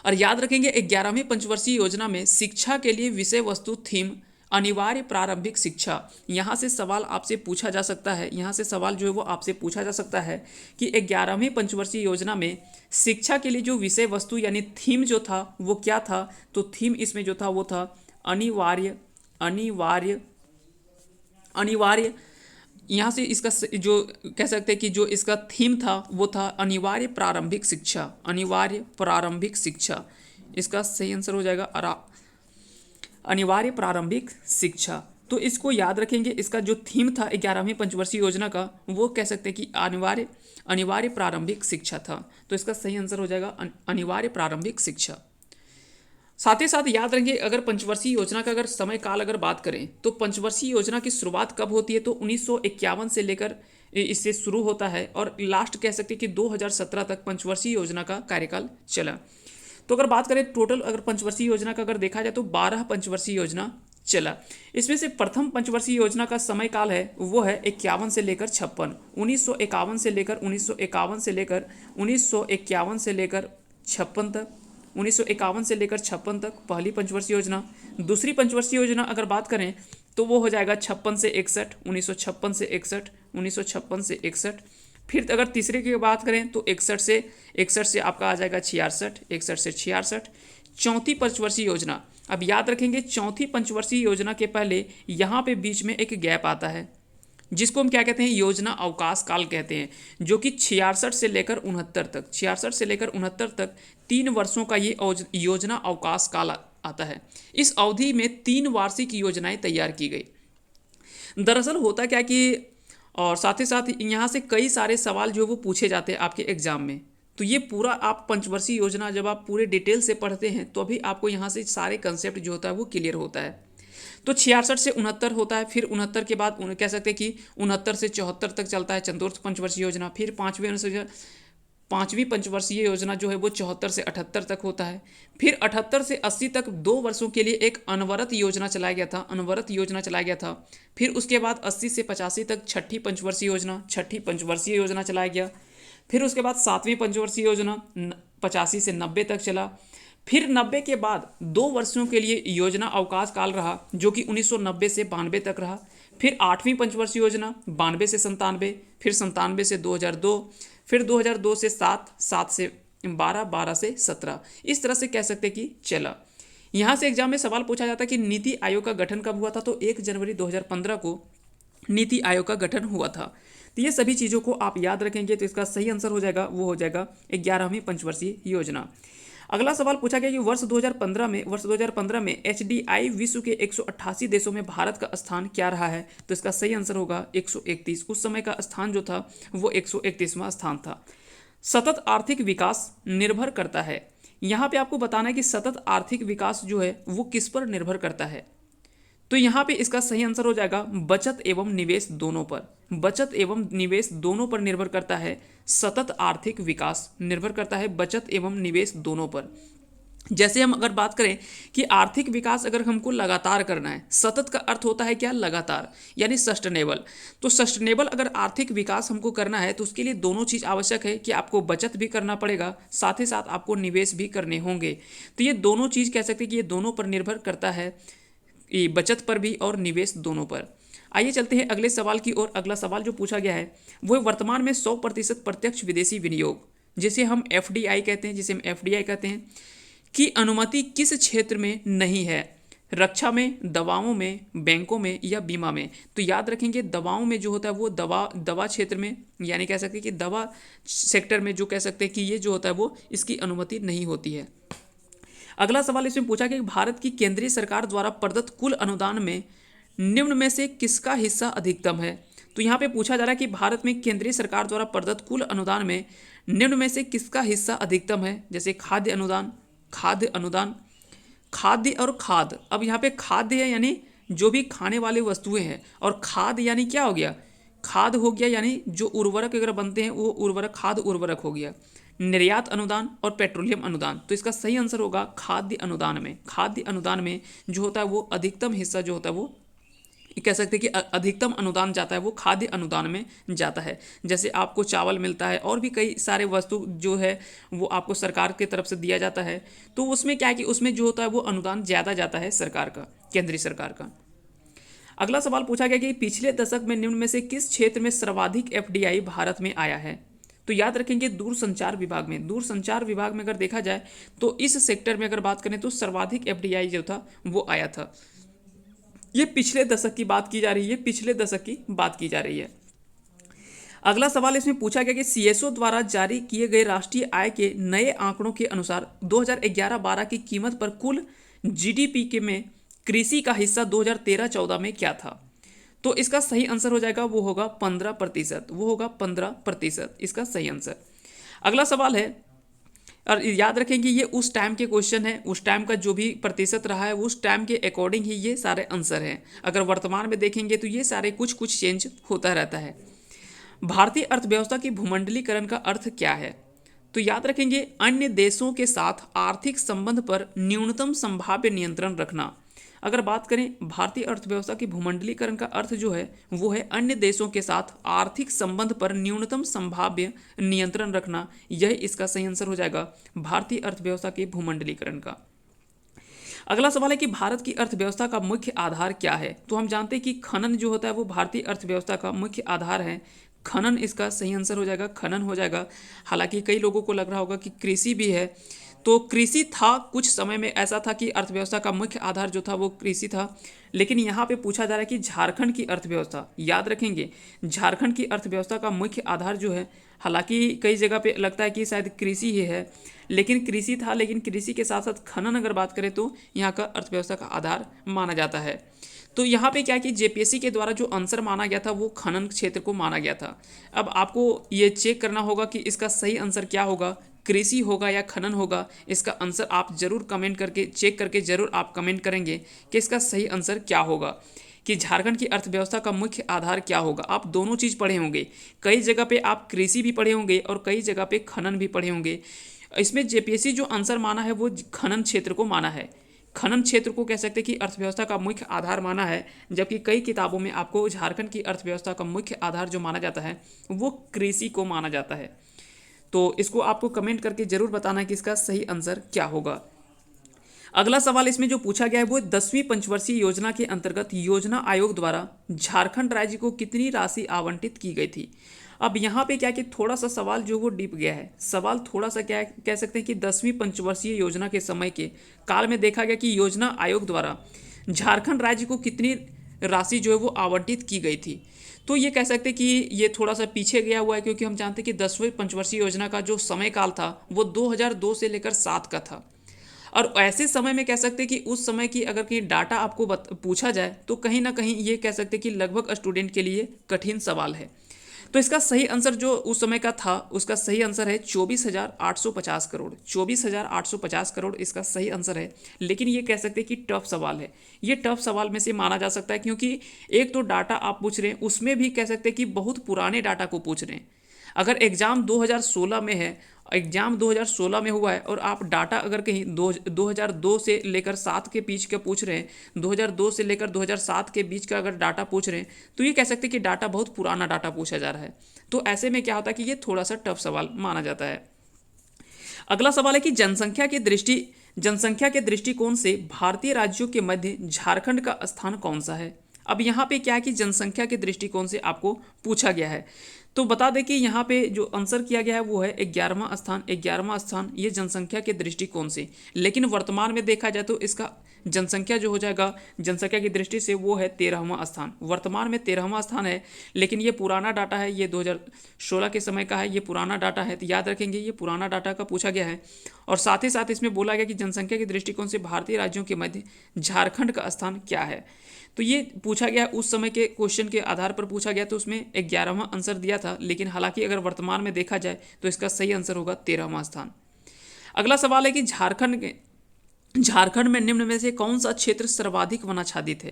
और याद रखेंगे 11वीं पंचवर्षीय योजना में शिक्षा के लिए विषय वस्तु थीम अनिवार्य प्रारंभिक शिक्षा। यहाँ से सवाल आपसे पूछा जा सकता है, यहाँ से सवाल जो है वो आपसे पूछा जा सकता है कि 11वीं पंचवर्षीय योजना में शिक्षा के लिए जो विषय वस्तु यानी थीम जो था वो क्या था। तो थीम इसमें जो था वो था अनिवार्य अनिवार्य अनिवार्य यहाँ से इसका जो कह सकते हैं कि जो इसका थीम था वो था अनिवार्य प्रारंभिक शिक्षा। अनिवार्य प्रारंभिक शिक्षा इसका सही आंसर हो जाएगा अनिवार्य प्रारंभिक शिक्षा। तो इसको याद रखेंगे। इसका जो थीम था 11वीं पंचवर्षीय योजना का वो कह सकते हैं कि अनिवार्य प्रारंभिक शिक्षा था। तो इसका सही आंसर हो जाएगा अनिवार्य प्रारंभिक शिक्षा। साथ ही साथ याद रखेंगे अगर पंचवर्षीय योजना का अगर समय काल अगर बात करें तो पंचवर्षीय योजना की शुरुआत कब होती है तो 1951 से लेकर इससे शुरू होता है और लास्ट कह सकते हैं कि 2017 तक पंचवर्षीय योजना का कार्यकाल चला। तो अगर बात करें टोटल अगर पंचवर्षीय योजना का अगर देखा जाए तो 12 पंचवर्षीय योजना चला। इसमें से प्रथम पंचवर्षीय योजना का समय काल है वो है 51 से लेकर 56। 1951 से लेकर 1951 से लेकर 1951 से लेकर 56 तक 1951 से लेकर 56 तक पहली पंचवर्षीय योजना। दूसरी पंचवर्षीय योजना अगर बात करें तो वो हो जाएगा 56 से 61, 1956 से 61, 1956 से 61। फिर अगर तीसरे की बात करें तो 61 से आपका आ जाएगा 66, 61 से 66। चौथी पंचवर्षीय योजना, अब याद रखेंगे चौथी पंचवर्षीय योजना के पहले यहाँ पे बीच में एक गैप आता है जिसको हम क्या कहते हैं योजना अवकाश काल कहते हैं, जो कि 66 से लेकर 69 तक 66 से लेकर 69 तक 3 वर्षों का ये योजना अवकाश काल आता है। इस अवधि में 3 वार्षिक योजनाएं तैयार की गई। दरअसल होता क्या कि और साथ ही साथ यहाँ से कई सारे सवाल जो वो पूछे जाते हैं आपके एग्जाम में। तो ये पूरा आप पंचवर्षीय योजना जब आप पूरे डिटेल से पढ़ते हैं तो अभी आपको यहाँ से सारे कंसेप्ट जो होता है वो क्लियर होता है। तो 66 से 69 होता है, फिर 69 के बाद कह सकते हैं कि 69 से 74 तक चलता है चतुर्थ पंचवर्षीय योजना। फिर पाँचवीं पंचवर्षीय योजना जो है वो 74 से 78 तक होता है। फिर 78 से 80 तक 2 वर्षों के लिए एक अनवरत योजना चलाया गया था। फिर उसके बाद 80 से 85 तक छठी पंचवर्षीय योजना चलाया गया। फिर उसके बाद 7वीं पंचवर्षीय योजना 85 से 90 तक चला। फिर 90 के बाद 2 वर्षों के लिए योजना अवकाश काल रहा जो कि 1990 से 92 तक रहा। फिर 8वीं पंचवर्षीय योजना 92 से 97, फिर 97 से 2002, फिर 2002 से 7, 7 से 12, 12 से 17। इस तरह से कह सकते हैं कि चला। यहाँ से एग्जाम में सवाल पूछा जाता है कि नीति आयोग का गठन कब हुआ था, तो 1 जनवरी 2015 को नीति आयोग का गठन हुआ था। तो ये सभी चीज़ों को आप याद रखेंगे तो इसका सही आंसर हो जाएगा वो हो जाएगा 11वीं पंचवर्षीय योजना। अगला सवाल पूछा गया कि वर्ष 2015 में HDI विश्व के 188 देशों में भारत का स्थान क्या रहा है, तो इसका सही आंसर होगा 131। उस समय का स्थान जो था वो 131वां स्थान था। सतत आर्थिक विकास निर्भर करता है, यहाँ पे आपको बताना है कि सतत आर्थिक विकास जो है वो किस पर निर्भर करता है। तो यहाँ पे इसका सही आंसर हो जाएगा बचत एवं निवेश दोनों पर। बचत एवं निवेश दोनों पर निर्भर करता है सतत आर्थिक विकास, निर्भर करता है बचत एवं निवेश दोनों पर। जैसे हम अगर बात करें कि आर्थिक विकास अगर हमको लगातार करना है, सतत का अर्थ होता है क्या लगातार यानी सस्टेनेबल। तो सस्टेनेबल अगर आर्थिक विकास हमको करना है तो उसके लिए दोनों चीज़ आवश्यक है कि आपको बचत भी करना पड़ेगा, साथ ही साथ आपको निवेश भी करने होंगे। तो ये दोनों चीज़ कह सकते हैं कि ये दोनों पर निर्भर करता है, ये बचत पर भी और निवेश दोनों पर। आइए चलते हैं अगले सवाल की ओर। अगला सवाल जो पूछा गया है वो वर्तमान में 100% प्रत्यक्ष विदेशी विनियोग जिसे हम FDI कहते हैं की अनुमति किस क्षेत्र में नहीं है। रक्षा में, दवाओं में, बैंकों में या बीमा में। तो याद रखेंगे दवाओं में जो होता है वो दवा क्षेत्र में, यानी कह सकते हैं कि दवा सेक्टर में जो कह सकते हैं कि ये जो होता है वो इसकी अनुमति नहीं होती है। अगला सवाल इसमें पूछा कि भारत की केंद्रीय सरकार द्वारा प्रदत्त कुल अनुदान में निम्न में से किसका हिस्सा अधिकतम है। तो यहाँ पे पूछा जा रहा है कि भारत में केंद्रीय सरकार द्वारा प्रदत्त कुल अनुदान में निम्न में से किसका हिस्सा अधिकतम है। जैसे खाद्य अनुदान, खाद्य अनुदान, खाद्य और खाद। अब यहाँ पे खाद्य है यानी जो भी खाने वाली वस्तुएं हैं, और खाद यानी क्या हो गया, खाद हो गया यानी जो उर्वरक अगर बनते हैं वो उर्वरक, खाद उर्वरक हो गया। निर्यात अनुदान और पेट्रोलियम अनुदान। तो इसका सही आंसर होगा खाद्य अनुदान में। खाद्य अनुदान में जो होता है वो अधिकतम हिस्सा जो होता है वो कह सकते हैं कि अधिकतम अनुदान जाता है वो खाद्य अनुदान में जाता है। जैसे आपको चावल मिलता है और भी कई सारे वस्तु जो है वो आपको सरकार की तरफ से दिया जाता है, तो उसमें क्या है कि उसमें जो होता है वो अनुदान ज़्यादा जाता है सरकार का, केंद्रीय सरकार का। अगला सवाल पूछा गया कि पिछले दशक में निम्न में से किस क्षेत्र में सर्वाधिक एफडीआई भारत में आया है। तो याद रखेंगे दूरसंचार विभाग में। दूरसंचार विभाग में अगर देखा जाए तो इस सेक्टर में अगर बात करें तो सर्वाधिक एफडीआई जो था वो आया था। ये पिछले दशक की बात की जा रही है, पिछले दशक की बात की जा रही है। अगला सवाल इसमें पूछा गया कि सीएसओ द्वारा जारी किए गए राष्ट्रीय आय के नए आंकड़ों के अनुसार 2011-12 की कीमत पर कुल जीडीपी के में कृषि का हिस्सा 2013-14 में क्या था। तो इसका सही आंसर हो जाएगा वो होगा 15%, वो होगा 15% इसका सही आंसर। अगला सवाल है, और याद रखेंगे ये उस टाइम के क्वेश्चन है, उस टाइम का जो भी प्रतिशत रहा है उस टाइम के अकॉर्डिंग ही ये सारे आंसर हैं। अगर वर्तमान में देखेंगे तो ये सारे कुछ कुछ चेंज होता रहता है। भारतीय अर्थव्यवस्था की भूमंडलीकरण का अर्थ क्या है। तो याद रखेंगे अन्य देशों के साथ आर्थिक संबंध पर न्यूनतम संभाव्य नियंत्रण रखना। अगर बात करें भारतीय अर्थव्यवस्था की भूमंडलीकरण का अर्थ जो है वो है अन्य देशों के साथ आर्थिक संबंध पर न्यूनतम संभाव्य नियंत्रण रखना। यह इसका सही आंसर हो जाएगा भारतीय अर्थव्यवस्था के भूमंडलीकरण का। अगला सवाल है कि भारत की अर्थव्यवस्था का मुख्य आधार क्या है। तो हम जानते हैं कि खनन जो होता है वो भारतीय अर्थव्यवस्था का मुख्य आधार है। खनन इसका सही आंसर हो जाएगा, खनन हो जाएगा। हालांकि कई लोगों को लग रहा होगा कि कृषि भी है, तो कृषि था, कुछ समय में ऐसा था कि अर्थव्यवस्था का मुख्य आधार जो था वो कृषि था। लेकिन यहाँ पे पूछा जा रहा है कि झारखंड की अर्थव्यवस्था, याद रखेंगे झारखंड की अर्थव्यवस्था का मुख्य आधार जो है, हालांकि कई जगह पे लगता है कि शायद कृषि ही है, लेकिन कृषि था, लेकिन कृषि के साथ साथ खनन अगर बात करें तो यहाँ का अर्थव्यवस्था का आधार माना जाता है। तो यहाँ पे क्या है कि जेपीएससी के द्वारा जो आंसर माना गया था वो खनन क्षेत्र को माना गया था। अब आपको ये चेक करना होगा कि इसका सही आंसर क्या होगा, कृषि होगा या खनन होगा। इसका आंसर आप जरूर कमेंट करके चेक करके जरूर आप कमेंट करेंगे कि इसका सही आंसर क्या होगा, कि झारखंड की अर्थव्यवस्था का मुख्य आधार क्या होगा। आप दोनों चीज़ पढ़े होंगे, कई जगह पे आप कृषि भी पढ़े होंगे और कई जगह पे खनन भी पढ़े होंगे। इसमें जेपीएससी जो आंसर माना है वो खनन क्षेत्र को माना है। खनन क्षेत्र को कह सकते हैं कि अर्थव्यवस्था का मुख्य आधार माना है, जबकि कई किताबों में आपको झारखंड की अर्थव्यवस्था का मुख्य आधार जो माना जाता है वो कृषि को माना जाता है। तो इसको आपको कमेंट करके जरूर बताना कि इसका सही आंसर क्या होगा। अगला सवाल इसमें जो पूछा गया है वो 10वीं पंचवर्षीय योजना के अंतर्गत योजना आयोग द्वारा झारखंड राज्य को कितनी राशि आवंटित की गई थी। अब यहाँ पे क्या कि थोड़ा सा सवाल जो वो डीप गया है। सवाल थोड़ा सा क्या कह सकते हैं कि 10वीं पंचवर्षीय योजना के समय के काल में देखा गया कि योजना आयोग द्वारा झारखंड राज्य को कितनी राशि जो है वो आवंटित की गई थी। तो ये कह सकते हैं कि ये थोड़ा सा पीछे गया हुआ है, क्योंकि हम जानते हैं कि 10वीं पंचवर्षीय योजना का जो समय काल था वो 2002 से लेकर 7 का था। और ऐसे समय में कह सकते हैं कि उस समय की अगर कहीं डाटा आपको पूछा जाए तो कहीं ना कहीं ये कह सकते हैं कि लगभग स्टूडेंट के लिए कठिन सवाल है। तो इसका सही आंसर जो उस समय का था उसका सही आंसर है 24,850 करोड़। 24,850 करोड़ इसका सही आंसर है। लेकिन ये कह सकते हैं कि टफ सवाल है, ये टफ सवाल में से माना जा सकता है, क्योंकि एक तो डाटा आप पूछ रहे हैं उसमें भी कह सकते हैं कि बहुत पुराने डाटा को पूछ रहे हैं। अगर एग्ज़ाम 2016 में है, एग्ज़ाम 2016 में हुआ है और आप डाटा अगर कहीं 2002 से लेकर 7 के बीच का पूछ रहे हैं, 2002 से लेकर 2007 के बीच का अगर डाटा पूछ रहे हैं तो ये कह सकते हैं कि डाटा बहुत पुराना डाटा पूछा जा रहा है। तो ऐसे में क्या होता है कि ये थोड़ा सा टफ सवाल माना जाता है। अगला सवाल है कि जनसंख्या के दृष्टिकोण से भारतीय राज्यों के मध्य झारखंड का स्थान कौन सा है। अब यहाँ पे क्या है कि जनसंख्या के दृष्टिकोण से आपको पूछा गया है, तो बता दें कि यहाँ पे जो आंसर किया गया है वो है 11वां स्थान। 11वां स्थान ये जनसंख्या के दृष्टिकोण से, लेकिन वर्तमान में देखा जाए तो इसका जनसंख्या जो हो जाएगा, जनसंख्या की दृष्टि से वो है 13वां स्थान, वर्तमान में 13वां स्थान है। लेकिन ये पुराना डाटा है, ये 2016 के समय का है, ये पुराना डाटा है, तो याद रखेंगे ये पुराना डाटा का पूछा गया है। और साथ ही साथ इसमें बोला गया कि जनसंख्या के दृष्टिकोण से भारतीय राज्यों के मध्य झारखंड का स्थान क्या है। तो ये पूछा गया उस समय के क्वेश्चन के आधार पर पूछा गया, तो उसमें 11वां आंसर दिया था। लेकिन हालांकि अगर वर्तमान में देखा जाए तो इसका सही आंसर होगा 13वां स्थान। अगला सवाल है कि झारखंड में निम्न में से कौन सा क्षेत्र सर्वाधिक वनाच्छादित है।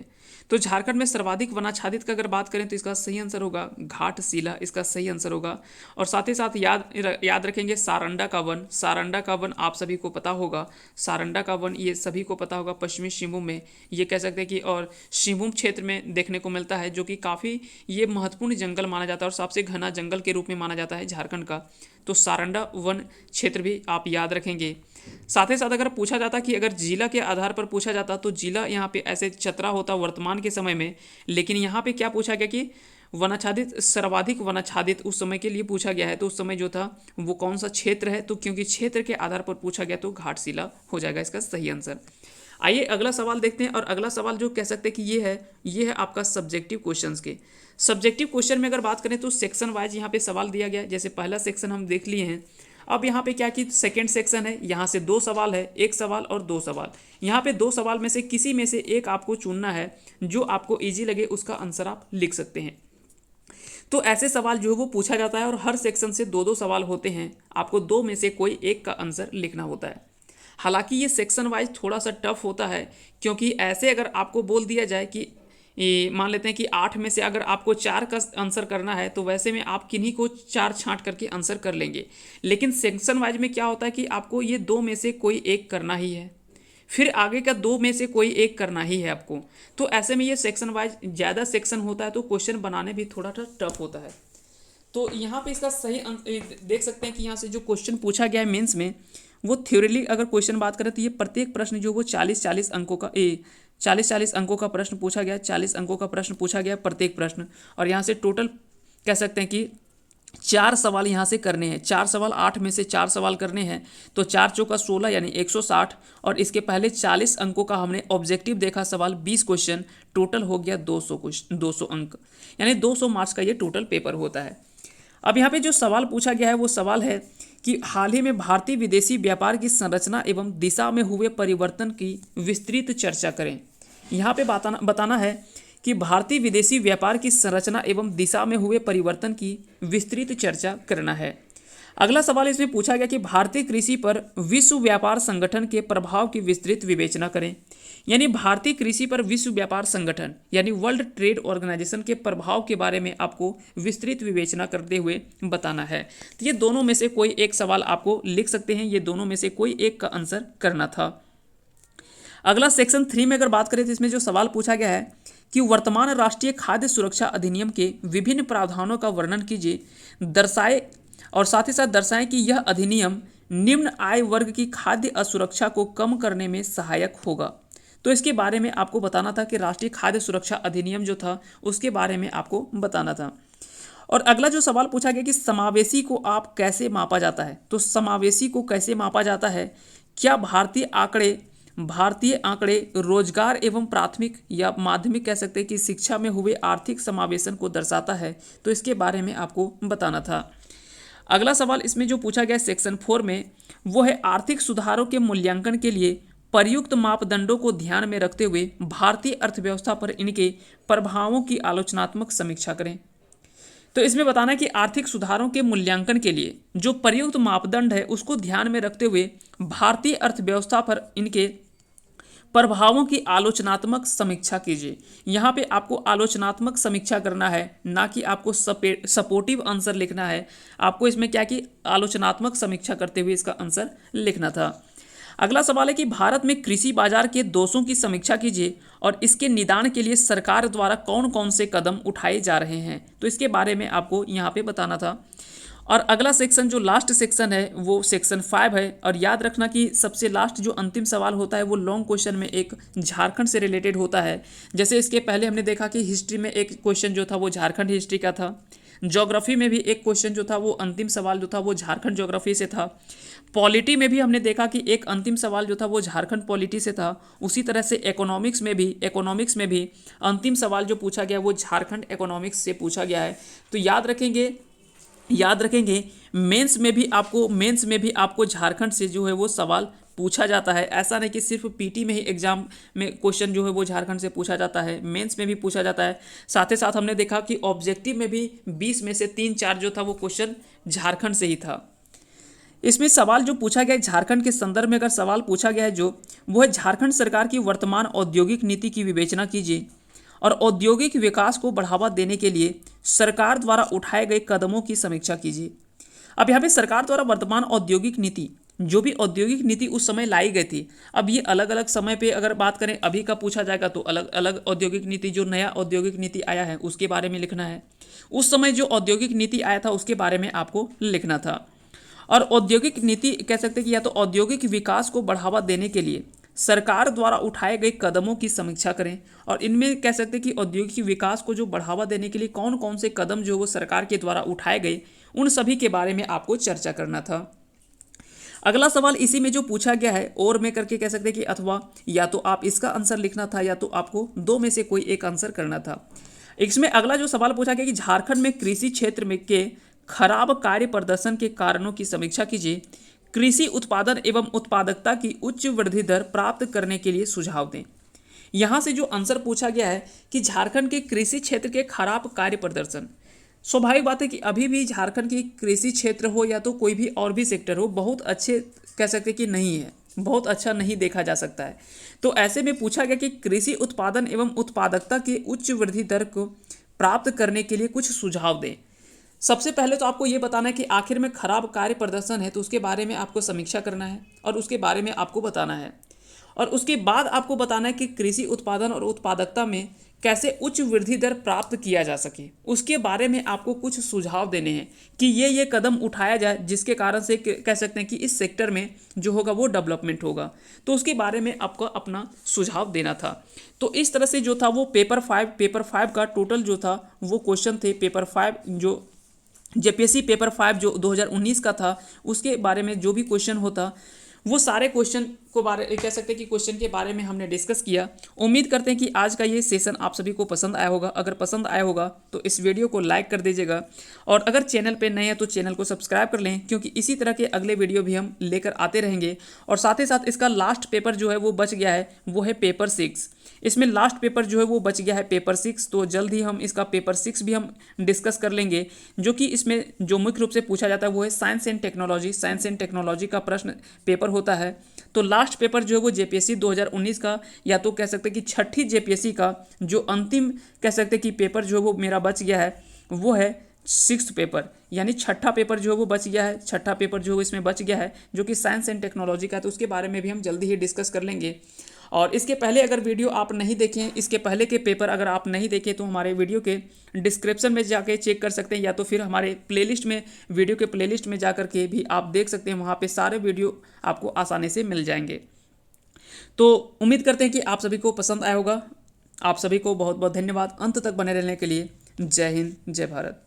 तो झारखंड में सर्वाधिक वनाच्छादित का अगर बात करें तो इसका सही आंसर होगा घाटशिला, इसका सही आंसर होगा। और साथ ही साथ याद रखेंगे सारंडा का वन, सारंडा का वन आप सभी को पता होगा, सारंडा का वन ये सभी को पता होगा, पश्चिमी सिंहभूम में ये कह सकते हैं कि और सिंहभूम क्षेत्र में देखने को मिलता है, जो कि काफ़ी ये महत्वपूर्ण जंगल माना जाता है और सबसे घना जंगल के रूप में माना जाता है झारखंड का। तो सारंडा वन क्षेत्र भी आप याद रखेंगे। साथ ही साथ अगर पूछा जाता कि अगर जिला के आधार पर पूछा जाता तो जिला यहाँ पे ऐसे चतरा होता वर्तमान के समय में, लेकिन यहाँ पे क्या पूछा गया कि वनाच्छादित सर्वाधिक वनाच्छादित उस समय के लिए पूछा गया है। तो उस समय जो था वो कौन सा क्षेत्र है, तो क्योंकि क्षेत्र के आधार पर पूछा गया तो घाटशिला हो जाएगा इसका सही आंसर। आइए अगला सवाल देखते हैं। और अगला सवाल जो कह सकते हैं कि ये है आपका सब्जेक्टिव क्वेश्चंस के। सब्जेक्टिव क्वेश्चन में अगर बात करें तो सेक्शन वाइज यहाँ पे सवाल दिया गया है। जैसे पहला सेक्शन हम देख लिए हैं, अब यहाँ पे क्या कि सेकंड सेक्शन है, यहाँ से 2 सवाल है, 1 सवाल और 2 सवाल। यहाँ पे 2 सवाल में से किसी में से एक आपको चुनना है, जो आपको इजी लगे उसका आंसर आप लिख सकते हैं। तो ऐसे सवाल जो है वो पूछा जाता है और हर सेक्शन से 2-2 सवाल होते हैं, आपको 2 में से कोई एक का आंसर लिखना होता है। हालांकि ये सेक्शन वाइज थोड़ा सा टफ होता है, क्योंकि ऐसे अगर आपको बोल दिया जाए कि मान लेते हैं कि 8 में से अगर आपको 4 का आंसर करना है, तो वैसे में आप किन्हीं को 4 छांट करके आंसर कर लेंगे। लेकिन सेक्शन वाइज में क्या होता है कि आपको ये 2 में से कोई एक करना ही है, फिर आगे का 2 में से कोई एक करना ही है आपको। तो ऐसे में ये सेक्शन वाइज ज़्यादा सेक्शन होता है, तो क्वेश्चन बनाने भी थोड़ा सा टफ होता है। तो यहाँ पे इसका सही देख सकते हैं कि यहाँ से जो क्वेश्चन पूछा गया है मेंस में, वो थ्योरेटिकली अगर क्वेश्चन बात करें तो ये प्रत्येक प्रश्न जो वो 40-40 अंकों का 40-40 अंकों का प्रश्न पूछा गया, 40 अंकों का प्रश्न पूछा गया प्रत्येक प्रश्न। और यहाँ से टोटल कह सकते हैं कि 4 सवाल यहाँ से करने हैं, 4 सवाल 8 में से 4 सवाल करने हैं, तो 4 चौका 16 यानी 160। और इसके पहले 40 अंकों का हमने ऑब्जेक्टिव देखा सवाल 20 क्वेश्चन, टोटल हो गया 200 अंक, यानी 200 मार्क्स का ये टोटल पेपर होता है। अब यहाँ पे जो सवाल पूछा गया है वो सवाल है कि हाल ही में भारतीय विदेशी व्यापार की संरचना एवं दिशा में हुए परिवर्तन की विस्तृत चर्चा करें। यहाँ पे बताना है कि भारतीय विदेशी व्यापार की संरचना एवं दिशा में हुए परिवर्तन की विस्तृत चर्चा करना है। अगला सवाल इसमें पूछा गया कि भारतीय कृषि पर विश्व व्यापार संगठन के प्रभाव की विस्तृत विवेचना करें। यानी भारतीय कृषि पर विश्व व्यापार संगठन यानी वर्ल्ड ट्रेड ऑर्गेनाइजेशन के प्रभाव के बारे में आपको विस्तृत विवेचना करते हुए बताना है। तो ये दोनों में से कोई एक सवाल आपको लिख सकते हैं, ये दोनों में से कोई एक का आंसर करना था। अगला सेक्शन 3 में अगर बात करें तो इसमें जो सवाल पूछा गया है कि वर्तमान राष्ट्रीय खाद्य सुरक्षा अधिनियम के विभिन्न प्रावधानों का वर्णन कीजिए, दर्शाए और साथ ही साथ दर्शाएं कि यह अधिनियम निम्न आय वर्ग की खाद्य असुरक्षा को कम करने में सहायक होगा। तो इसके बारे में आपको बताना था कि राष्ट्रीय खाद्य सुरक्षा अधिनियम जो था उसके बारे में आपको बताना था। और अगला जो सवाल पूछा गया कि समावेशी को आप कैसे मापा जाता है। तो समावेशी को कैसे मापा जाता है, क्या भारतीय आंकड़े रोजगार एवं प्राथमिक या माध्यमिक कह सकते हैं कि शिक्षा में हुए आर्थिक समावेशन को दर्शाता है। तो इसके बारे में आपको बताना था। अगला सवाल इसमें जो पूछा गया सेक्शन 4 में वो है आर्थिक सुधारों के मूल्यांकन के लिए प्रयुक्त मापदंडों को ध्यान में रखते हुए भारतीय अर्थव्यवस्था पर इनके प्रभावों की आलोचनात्मक समीक्षा करें। तो इसमें बताना है कि आर्थिक सुधारों के मूल्यांकन के लिए जो प्रयुक्त मापदंड है उसको ध्यान में रखते हुए भारतीय अर्थव्यवस्था पर इनके प्रभावों की आलोचनात्मक समीक्षा कीजिए। यहाँ पे आपको आलोचनात्मक समीक्षा करना है, ना कि आपको सपोर्टिव आंसर लिखना है। आपको इसमें क्या कि आलोचनात्मक समीक्षा करते हुए इसका आंसर लिखना था। अगला सवाल है कि भारत में कृषि बाजार के दोषों की समीक्षा कीजिए और इसके निदान के लिए सरकार द्वारा कौन कौन से कदम उठाए जा रहे हैं। तो इसके बारे में आपको यहाँ पे बताना था। और अगला सेक्शन जो लास्ट सेक्शन है वो सेक्शन 5 है। और याद रखना कि सबसे लास्ट जो अंतिम सवाल होता है वो लॉन्ग क्वेश्चन में एक झारखंड से रिलेटेड होता है। जैसे इसके पहले हमने देखा कि हिस्ट्री में एक क्वेश्चन जो था वो झारखंड हिस्ट्री का था, ज्योग्राफी में भी एक क्वेश्चन जो था वो अंतिम सवाल जो था वो झारखंड ज्योग्राफी से था। पॉलिटी में भी हमने देखा कि एक अंतिम सवाल जो था वो झारखंड पॉलिटी से था। उसी तरह से इकोनॉमिक्स में भी अंतिम सवाल जो पूछा गया वो झारखंड इकोनॉमिक्स से पूछा गया है। तो याद रखेंगे मेंस में भी आपको झारखंड से जो है वो सवाल पूछा जाता है। ऐसा नहीं कि सिर्फ पीटी में ही एग्जाम में क्वेश्चन जो है वो झारखंड से पूछा जाता है, मेंस में भी पूछा जाता है। साथ ही साथ हमने देखा कि ऑब्जेक्टिव में भी 20 में से 3-4 जो था वो क्वेश्चन झारखंड से ही था। इसमें सवाल जो पूछा गया है झारखंड के संदर्भ में, अगर सवाल पूछा गया है जो वो है झारखंड सरकार की वर्तमान औद्योगिक नीति की विवेचना कीजिए और औद्योगिक विकास को बढ़ावा देने के लिए सरकार द्वारा उठाए गए कदमों की समीक्षा कीजिए। अब यहाँ पे सरकार द्वारा वर्तमान औद्योगिक नीति, जो भी औद्योगिक नीति उस समय लाई गई थी, अब ये अलग अलग समय पे अगर बात करें अभी का पूछा जाएगा तो अलग अलग औद्योगिक नीति, जो नया औद्योगिक नीति आया है उसके बारे में लिखना है। उस समय जो औद्योगिक नीति आया था उसके बारे में आपको लिखना था। और औद्योगिक नीति कह सकते हैं कि या तो औद्योगिक विकास को बढ़ावा देने के लिए सरकार द्वारा उठाए गए कदमों की समीक्षा करें, और इनमें कह सकते हैं कि औद्योगिक विकास को जो बढ़ावा देने के लिए कौन कौन से कदम जो वो सरकार के द्वारा उठाए गए उन सभी के बारे में आपको चर्चा करना था। अगला सवाल इसी में जो पूछा गया है और में करके कह सकते हैं कि अथवा, या तो आप इसका आंसर लिखना था या तो आपको दो में से कोई एक आंसर करना था। इसमें अगला जो सवाल पूछा गया कि झारखंड में कृषि क्षेत्र में के खराब कार्य प्रदर्शन के कारणों की समीक्षा कीजिए, कृषि उत्पादन एवं उत्पादकता की उच्च वृद्धि दर प्राप्त करने के लिए सुझाव दें। यहाँ से जो आंसर पूछा गया है कि झारखंड के कृषि क्षेत्र के खराब कार्य प्रदर्शन, स्वाभाविक बात है कि अभी भी झारखंड की कृषि क्षेत्र हो या तो कोई भी और भी सेक्टर हो, बहुत अच्छे कह सकते कि नहीं है, बहुत अच्छा नहीं देखा जा सकता है। तो ऐसे में पूछा गया कि कृषि उत्पादन एवं उत्पादकता के उच्च वृद्धि दर को प्राप्त करने के लिए कुछ सुझाव दें। सबसे पहले तो आपको ये बताना है कि आखिर में खराब कार्य प्रदर्शन है तो उसके बारे में आपको समीक्षा करना है और उसके बारे में आपको बताना है, और उसके बाद आपको बताना है कि कृषि उत्पादन और उत्पादकता में कैसे उच्च वृद्धि दर प्राप्त किया जा सके। उसके बारे में आपको कुछ सुझाव देने हैं कि ये कदम उठाया जाए जिसके कारण से कह सकते हैं कि इस सेक्टर में जो होगा वो डेवलपमेंट होगा। तो उसके बारे में आपको अपना सुझाव देना था। तो इस तरह से जो था वो पेपर 5 का टोटल जो था वो क्वेश्चन थे। पेपर 5 जो जेपीएससी पेपर 5 जो 2019 का था उसके बारे में जो भी क्वेश्चन होता वो सारे क्वेश्चन को बारे कह सकते हैं कि क्वेश्चन के बारे में हमने डिस्कस किया। उम्मीद करते हैं कि आज का ये सेशन आप सभी को पसंद आया होगा। अगर पसंद आया होगा तो इस वीडियो को लाइक कर दीजिएगा, और अगर चैनल पे नए हैं तो चैनल को सब्सक्राइब कर लें, क्योंकि इसी तरह के अगले वीडियो भी हम लेकर आते रहेंगे। और साथ ही साथ इसका लास्ट पेपर जो है वो बच गया है, वो है पेपर 6। इसमें लास्ट पेपर जो है वो बच गया है पेपर 6, तो जल्द ही हम इसका पेपर 6 भी हम डिस्कस कर लेंगे। जो कि इसमें जो मुख्य रूप से पूछा जाता है वो है साइंस एंड टेक्नोलॉजी का प्रश्न पेपर होता है। तो लास्ट पेपर जो है वो जेपीएससी 2019 का, या तो कह सकते हैं कि छठी जेपीएससी का जो अंतिम कह सकते हैं कि पेपर जो है वो मेरा बच गया है वो है 6th पेपर, यानी छठा पेपर जो है वो बच गया है। छठा पेपर जो है इसमें बच गया है जो कि साइंस एंड टेक्नोलॉजी का है, तो उसके बारे में भी हम जल्दी ही डिस्कस कर लेंगे। और इसके पहले अगर वीडियो आप नहीं देखें, इसके पहले के पेपर अगर आप नहीं देखें तो हमारे वीडियो के डिस्क्रिप्शन में जाके चेक कर सकते हैं, या तो फिर हमारे प्लेलिस्ट में वीडियो के प्लेलिस्ट में जा कर के भी आप देख सकते हैं। वहाँ पे सारे वीडियो आपको आसानी से मिल जाएंगे। तो उम्मीद करते हैं कि आप सभी को पसंद आया होगा। आप सभी को बहुत बहुत धन्यवाद अंत तक बने रहने के लिए। जय हिंद, जय भारत।